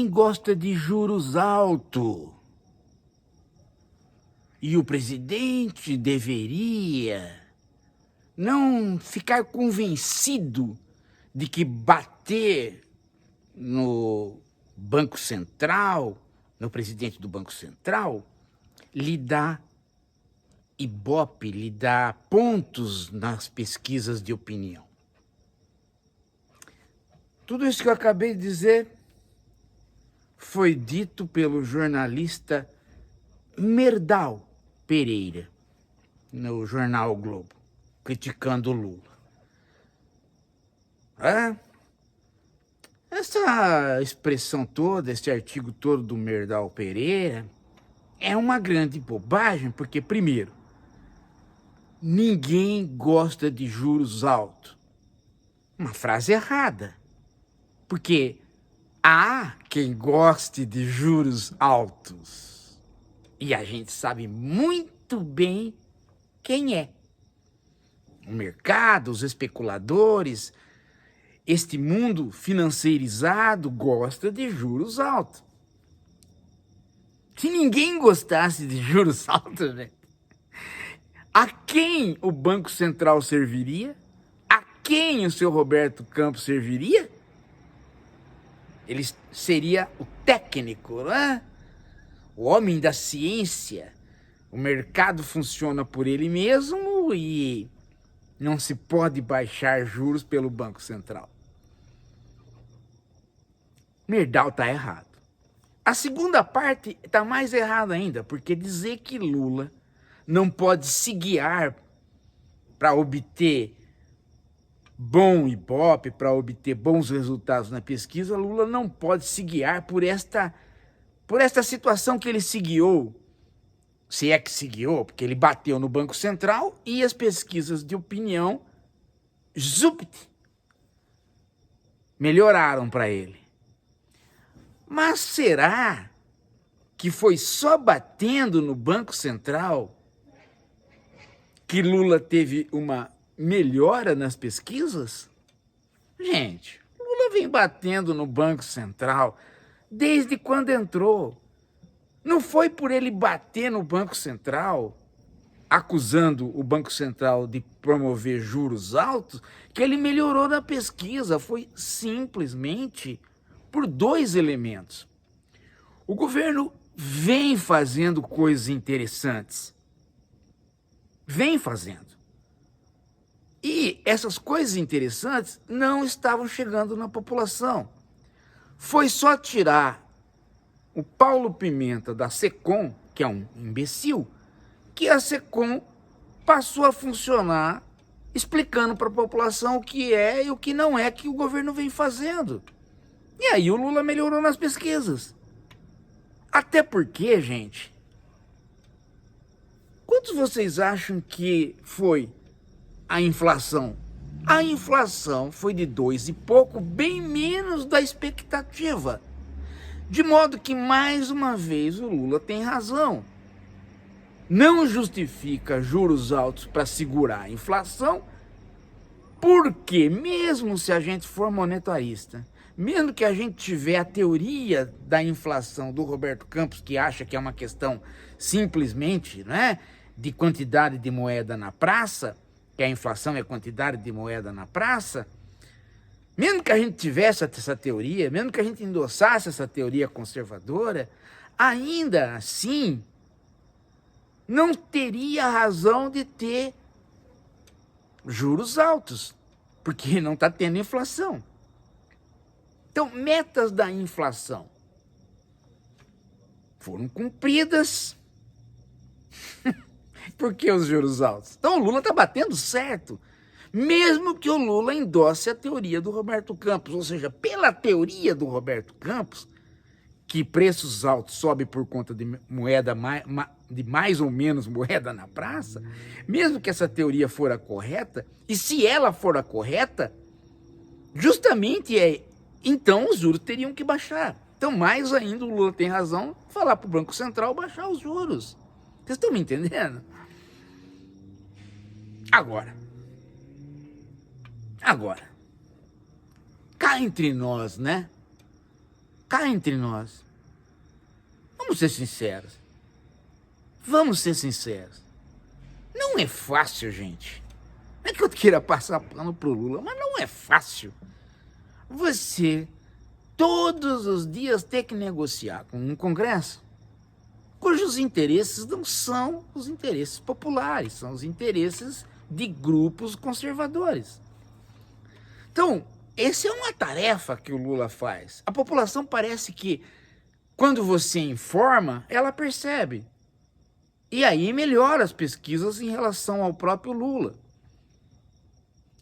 ninguém gosta de juros altos. E o presidente deveria não ficar convencido de que bater no Banco Central, no presidente do Banco Central, lhe dá ibope, lhe dá pontos nas pesquisas de opinião. Tudo isso que eu acabei de dizer foi dito pelo jornalista Merdal Pereira, no jornal o Globo, criticando o Lula. Essa expressão toda, esse artigo todo do Merdal Pereira, é uma grande bobagem, porque, primeiro, ninguém gosta de juros altos. Uma frase errada. Porque há quem goste de juros altos. E a gente sabe muito bem quem é. O mercado, os especuladores, este mundo financeirizado gosta de juros altos. Se ninguém gostasse de juros altos, né? A quem o Banco Central serviria? A quem o seu Roberto Campos serviria? Ele seria o técnico, né? O homem da ciência. O mercado funciona por ele mesmo e não se pode baixar juros pelo Banco Central. Merdal está errado. A segunda parte está mais errada ainda, porque dizer que Lula não pode se guiar para obter bom ibope, para obter bons resultados na pesquisa, Lula não pode se guiar por esta situação que ele se guiou, se é que se guiou, porque ele bateu no Banco Central e as pesquisas de opinião, zupt, melhoraram para ele. Mas será que foi só batendo no Banco Central que Lula teve uma melhora nas pesquisas? Gente, Lula vem batendo no Banco Central desde quando entrou. Não foi por ele bater no Banco Central, acusando o Banco Central de promover juros altos, que ele melhorou na pesquisa. Foi simplesmente por dois elementos. O governo vem fazendo coisas interessantes. Vem fazendo. E essas coisas interessantes não estavam chegando na população. Foi só tirar o Paulo Pimenta da SECOM, que é um imbecil, que a SECOM passou a funcionar explicando para a população o que é e o que não é que o governo vem fazendo. E aí o Lula melhorou nas pesquisas. Até porque, gente, quantos vocês acham que foi a inflação? A inflação foi de 2 e pouco, bem menos da expectativa. De modo que, mais uma vez, o Lula tem razão. Não justifica juros altos para segurar a inflação, porque mesmo se a gente for monetarista, mesmo que a gente tiver a teoria da inflação do Roberto Campos, que acha que é uma questão simplesmente, né, de quantidade de moeda na praça, que a inflação é a quantidade de moeda na praça, mesmo que a gente tivesse essa teoria, mesmo que a gente endossasse essa teoria conservadora, ainda assim não teria razão de ter juros altos, porque não está tendo inflação. Então, metas da inflação foram cumpridas. Por que os juros altos? Então, o Lula está batendo certo, mesmo que o Lula endosse a teoria do Roberto Campos, ou seja, pela teoria do Roberto Campos, que preços altos sobem por conta de moeda de mais ou menos moeda na praça, mesmo que essa teoria for a correta, e se ela for a correta, justamente então os juros teriam que baixar. Então, mais ainda, o Lula tem razão em falar para o Banco Central baixar os juros. Vocês estão me entendendo? Agora, cá entre nós, né? cá entre nós, vamos ser sinceros. Vamos ser sinceros. Não é fácil, gente. Não é que eu queira passar pano pro Lula, mas não é fácil. Você, todos os dias, ter que negociar com um Congresso cujos interesses não são os interesses populares, são os interesses de grupos conservadores. Então, essa é uma tarefa que o Lula faz. A população parece que, quando você informa, ela percebe. E aí melhora as pesquisas em relação ao próprio Lula.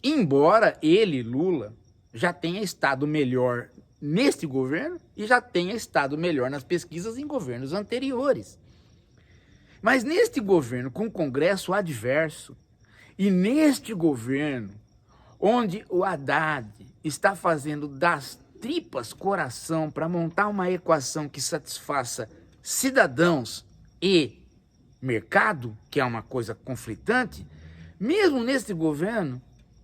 Embora ele, Lula, já tenha estado melhor neste governo e já tenha estado melhor nas pesquisas em governos anteriores. Mas neste governo com Congresso adverso e neste governo onde o Haddad está fazendo das tripas coração para montar uma equação que satisfaça cidadãos e mercado, que é uma coisa conflitante, mesmo neste governo,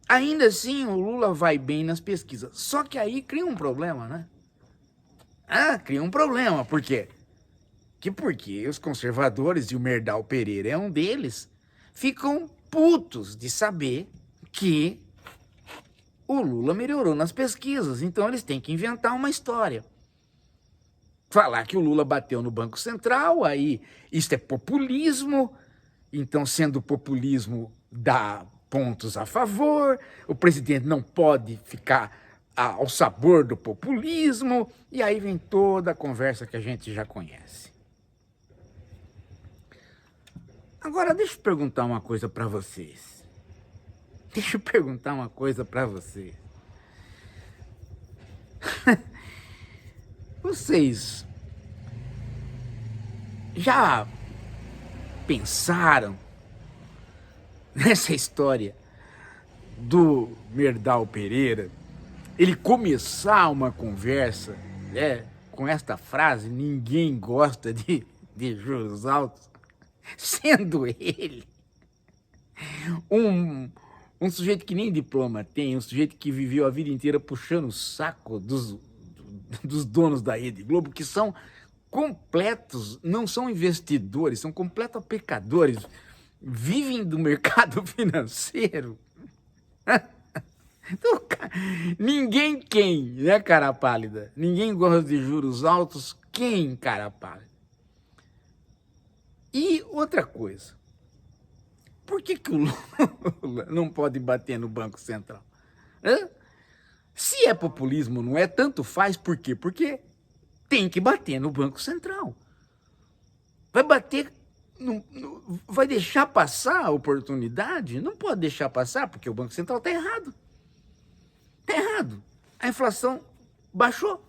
ainda assim o Lula vai bem nas pesquisas. Só que aí cria um problema, né? Cria um problema. Por quê? Porque os conservadores, e o Merdal Pereira é um deles, ficam putos de saber que o Lula melhorou nas pesquisas. Então eles têm que inventar uma história. Falar que o Lula bateu no Banco Central, aí isso é populismo, então sendo populismo dá pontos a favor, o presidente não pode ficar ao sabor do populismo, e aí vem toda a conversa que a gente já conhece. Agora deixa eu perguntar uma coisa para vocês. Vocês já pensaram nessa história do Merdal Pereira, ele começar uma conversa, com esta frase, ninguém gosta de juros altos, sendo ele um sujeito que nem diploma tem, um sujeito que viveu a vida inteira puxando o saco dos donos da Rede Globo, que são completos, não são investidores, são completos pecadores, vivem do mercado financeiro. Então, ninguém quem, né, cara pálida? Ninguém gosta de juros altos, quem, cara pálida? E outra coisa, por que o Lula não pode bater no Banco Central? Se é populismo, não é, tanto faz, por quê? Porque tem que bater no Banco Central. Vai bater, vai deixar passar a oportunidade? Não pode deixar passar, porque o Banco Central está errado. Está errado. A inflação baixou.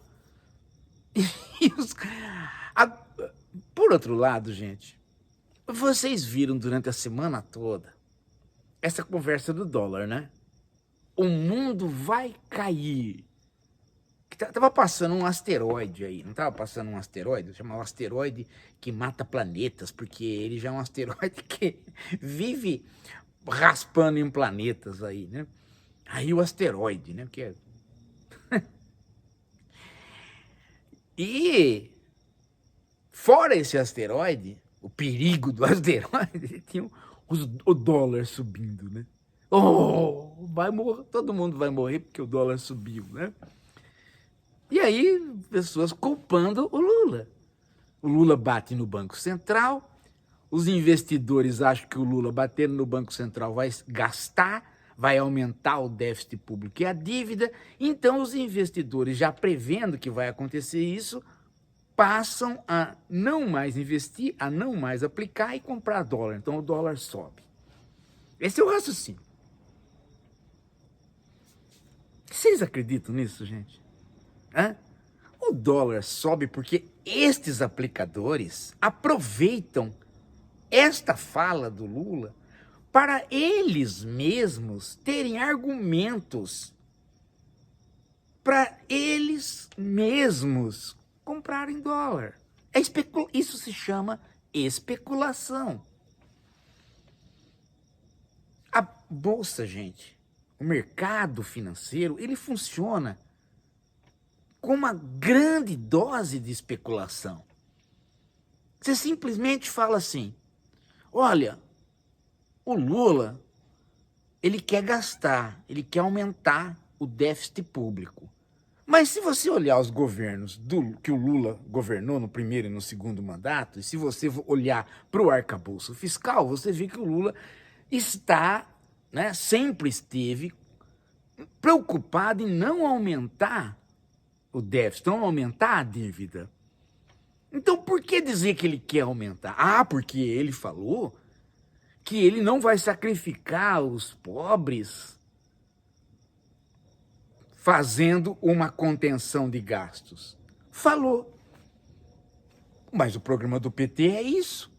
Por outro lado, gente, vocês viram durante a semana toda essa conversa do dólar, né? O mundo vai cair. Tava passando um asteroide aí, não tava passando um asteroide? Chama o asteroide que mata planetas, porque ele já é um asteroide que vive raspando em planetas aí, né? Aí o asteroide, né? Que é... E fora esse asteroide, o perigo do asteroide, tinha o dólar subindo, né? Vai morrer, todo mundo vai morrer porque o dólar subiu, né? E aí, pessoas culpando o Lula. O Lula bate no Banco Central, os investidores acham que o Lula batendo no Banco Central vai gastar, vai aumentar o déficit público e a dívida, então os investidores, já prevendo que vai acontecer isso, passam a não mais investir, a não mais aplicar e comprar dólar. Então o dólar sobe. Esse é o raciocínio. Vocês acreditam nisso, gente? O dólar sobe porque estes aplicadores aproveitam esta fala do Lula para eles mesmos terem argumentos, para eles mesmos comprarem dólar. Isso se chama especulação. A bolsa, gente, o mercado financeiro, ele funciona com uma grande dose de especulação. Você simplesmente fala assim, olha, o Lula, ele quer gastar, ele quer aumentar o déficit público. Mas se você olhar os governos que o Lula governou no primeiro e no segundo mandato, e se você olhar para o arcabouço fiscal, você vê que o Lula está, né, sempre esteve preocupado em não aumentar o déficit, não aumentar a dívida. Então, por que dizer que ele quer aumentar? Ah, porque ele falou que ele não vai sacrificar os pobres fazendo uma contenção de gastos. Falou. Mas o programa do PT é isso.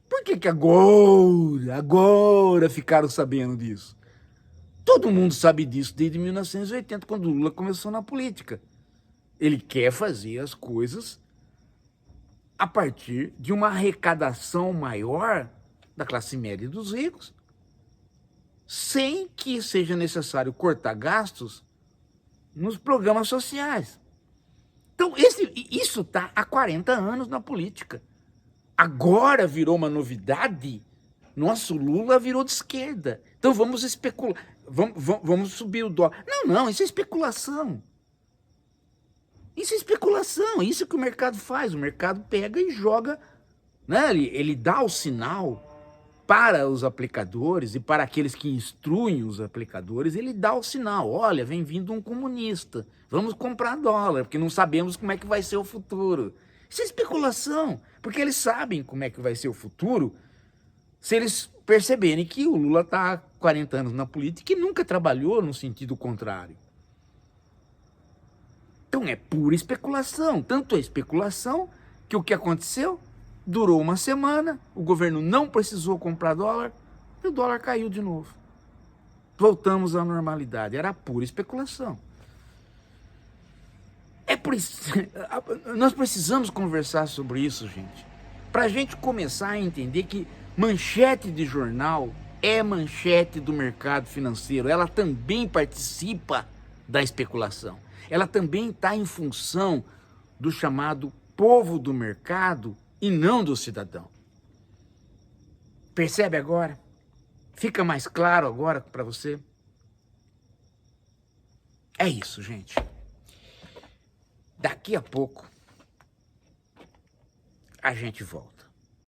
Por que agora ficaram sabendo disso? Todo mundo sabe disso desde 1980, quando o Lula começou na política. Ele quer fazer as coisas a partir de uma arrecadação maior da classe média e dos ricos, sem que seja necessário cortar gastos nos programas sociais. Então, isso está há 40 anos na política. Agora virou uma novidade. Nosso Lula virou de esquerda. Então vamos especular, vamos subir o dólar. Não, isso é especulação. Isso é especulação, isso que o mercado faz. O mercado pega e joga, né? Ele dá o sinal para os aplicadores e para aqueles que instruem os aplicadores, ele dá o sinal, olha, vem vindo um comunista, vamos comprar dólar, porque não sabemos como é que vai ser o futuro. Isso é especulação, porque eles sabem como é que vai ser o futuro se eles perceberem que o Lula está há 40 anos na política e nunca trabalhou no sentido contrário. Então é pura especulação, tanto é especulação que o que aconteceu? Durou uma semana, o governo não precisou comprar dólar e o dólar caiu de novo. Voltamos à normalidade, era pura especulação. Nós precisamos conversar sobre isso, gente, para a gente começar a entender que manchete de jornal é manchete do mercado financeiro, ela também participa da especulação, ela também está em função do chamado povo do mercado e não do cidadão. Percebe agora? Fica mais claro agora para você? É isso, gente. Daqui a pouco a gente volta.